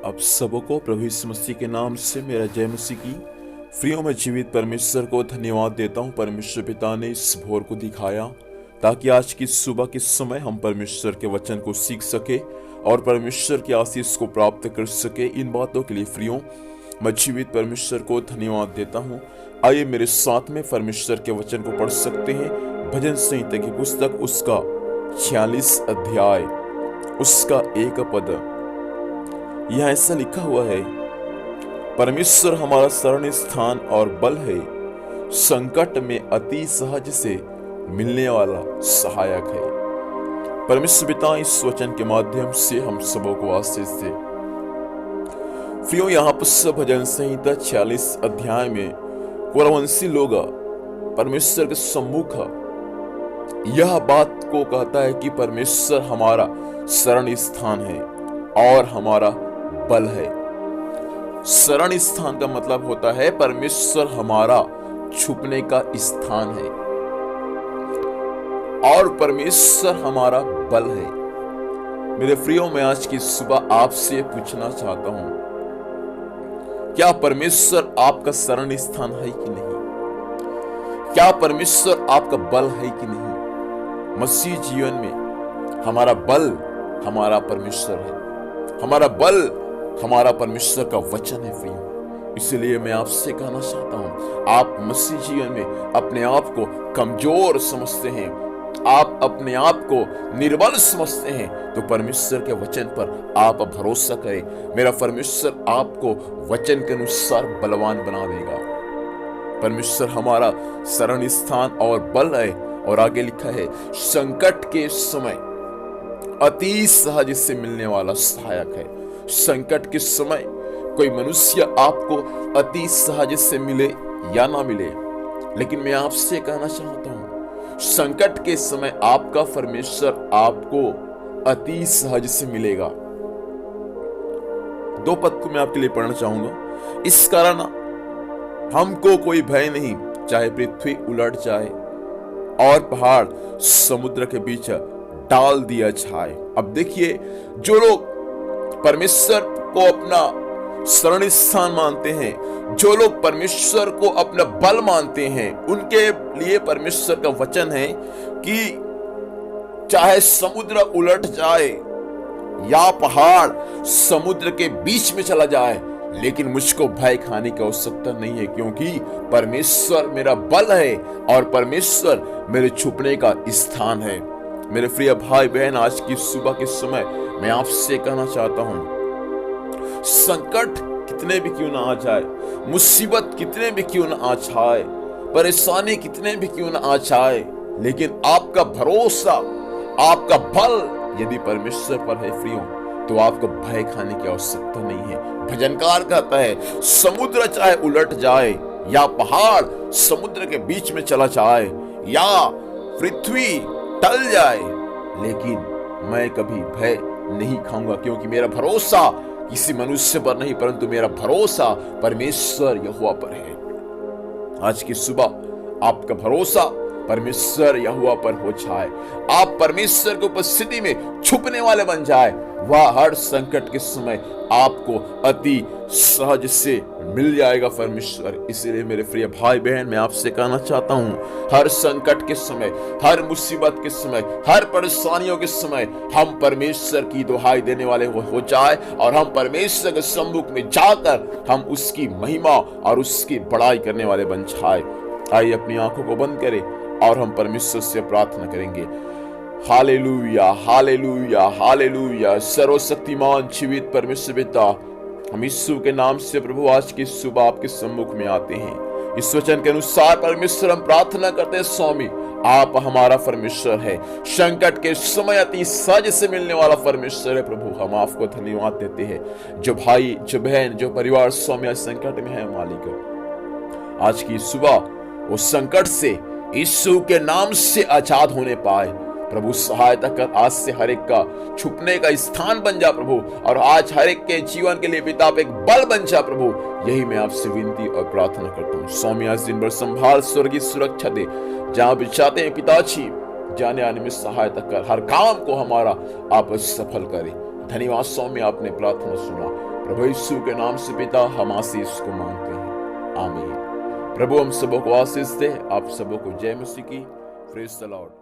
आप सबको प्रभु यीशु मसीह के नाम से मेरा जय मसीह की। प्रियों में जीवित परमेश्वर को धन्यवाद देता हूँ। परमेश्वर पिता ने इस भोर को दिखाया ताकि आज की सुबह के समय हम परमेश्वर के वचन को सीख सके और परमेश्वर की आशीष को प्राप्त कर सके। इन बातों के लिए प्रियों मैं जीवित परमेश्वर को धन्यवाद देता हूँ। आइए मेरे साथ में परमेश्वर के वचन को पढ़ सकते हैं। भजन संहिता की पुस्तक उसका 46 अध्याय उसका 1 पद। यह ऐसा लिखा हुआ है, परमेश्वर हमारा शरण स्थान और बल है, संकट में अति सहज से मिलने वाला सहायक है। परमेश्वर पिता इस वचन के माध्यम से हम सबों को आशीष दे। प्रियो यहाँ पर भजन संहिता 46 अध्याय में कुलवंशी लोग परमेश्वर के सम्मुख यह बात को कहता है कि परमेश्वर हमारा शरण स्थान है और हमारा बल है। शरण स्थान का मतलब होता है परमेश्वर हमारा छुपने का स्थान है और परमेश्वर हमारा बल है। मेरे प्रियो मैं आज की सुबह आपसे पूछना चाहता हूं, क्या परमेश्वर आपका शरण स्थान है कि नहीं? क्या परमेश्वर आपका बल है कि नहीं? मसीह जीवन में हमारा बल हमारा परमेश्वर है, हमारा बल हमारा परमेश्वर का वचन है। प्रिय इसलिए मैं आपसे कहना चाहता हूं, आप मसीह जीवन में अपने आप को कमजोर समझते हैं, आप अपने आप को निर्बल समझते हैं, तो परमेश्वर के वचन पर आप भरोसा करें। मेरा परमेश्वर आपको वचन के अनुसार बलवान बना देगा। परमेश्वर हमारा शरण स्थान और बल है। और आगे लिखा है, संकट के समय अति सहज से मिलने वाला सहायक है। संकट के समय कोई मनुष्य आपको अति सहज से मिले या ना मिले, लेकिन मैं आपसे कहना चाहता हूं, संकट के समय आपका परमेश्वर आपको अति सहज से मिलेगा। 2 पद को मैं आपके लिए पढ़ना चाहूंगा। इस कारण हमको कोई भय नहीं, चाहे पृथ्वी उलट जाए और पहाड़ समुद्र के बीच डाल दिया जाए। अब देखिए, जो लोग परमेश्वर को अपना शरण स्थान मानते हैं, जो लोग परमेश्वर को अपना बल मानते हैं, उनके लिए परमेश्वर का वचन है कि चाहे समुद्र उलट जाए या पहाड़ समुद्र के बीच में चला जाए, लेकिन मुझको भय खाने की आवश्यकता नहीं है, क्योंकि परमेश्वर मेरा बल है और परमेश्वर मेरे छुपने का स्थान है। मेरे प्रिय भाई बहन, आज की सुबह के समय मैं आपसे कहना चाहता हूं, संकट कितने भी क्यों ना आ जाए, मुसीबत कितने भी क्यों ना आ जाए, परेशानी कितने भी क्यों ना आ जाए, लेकिन आपका भरोसा, आपका बल यदि परमेश्वर पर है प्रियो, तो आपको भय खाने की आवश्यकता नहीं है। भजनकार कहता है, समुद्र चाहे उलट जाए या पहाड़ समुद्र के बीच में चला जाए या पृथ्वी टल जाए, लेकिन मैं कभी भय नहीं खाऊंगा, क्योंकि मेरा भरोसा किसी मनुष्य पर नहीं, परंतु मेरा भरोसा परमेश्वर यहोवा पर है। आज की सुबह आपका भरोसा परमेश्वर यहोवा पर हो जाए, आप परमेश्वर की उपस्थिति में छुपने वाले बन जाए, वह हर संकट के समय आपको अति सहज से मिल जाएगा परमेश्वर। इसलिए मेरे प्रिय भाई बहन, मैं आपसे कहना चाहता हूं, हर संकट के समय, हर मुसीबत के समय, हर परेशानियों के समय हम परमेश्वर की दुहाई देने वाले हो जाए और हम परमेश्वर के सम्मुख में जाकर हम उसकी महिमा और उसकी बड़ाई करने वाले बन जाए। आइए अपनी आंखों को बंद करें और हम परमेश्वर से प्रार्थना करेंगे। Hallelujah, hallelujah, hallelujah. सर्वशक्तिमान जीवित परमेश्वर पिता, हम यीशु के नाम से प्रभु आज की सुबह आपके सम्मुख में आते हैं। इस वचन के अनुसार परमेश्वर हम प्रार्थना करते हैं, स्वामी आप हमारा परमेश्वर है, संकट के समय अति सहज से मिलने वाला परमेश्वर है। प्रभु हम आपको धन्यवाद देते हैं। जो भाई, जो बहन, जो परिवार स्वामी आज संकट में है, मालिक आज की सुबह वो संकट से यीशु के नाम से आजाद होने पाए। प्रभु सहायता कर, आज से हर एक का छुपने का स्थान बन जा प्रभु, और आज हर एक के जीवन के लिए पिता एक बल बन जा प्रभु। यही मैं आपसे विनती और प्रार्थना करता हूँ। स्वामी आज दिन भर संभाल, स्वर्गीय सुरक्षा दे, जहां भी चाहते हैं पिताजी जाने आने में सहायता कर, हर काम को हमारा आप सफल करें। धन्यवाद स्वामी, आपने प्रार्थना सुना। प्रभु यीशु के नाम से पिता हम आशीष को मांगते हैं, आमीन। प्रभु हम सबों को आशीष दे। आप सबों को जय मसीह की। Praise the Lord.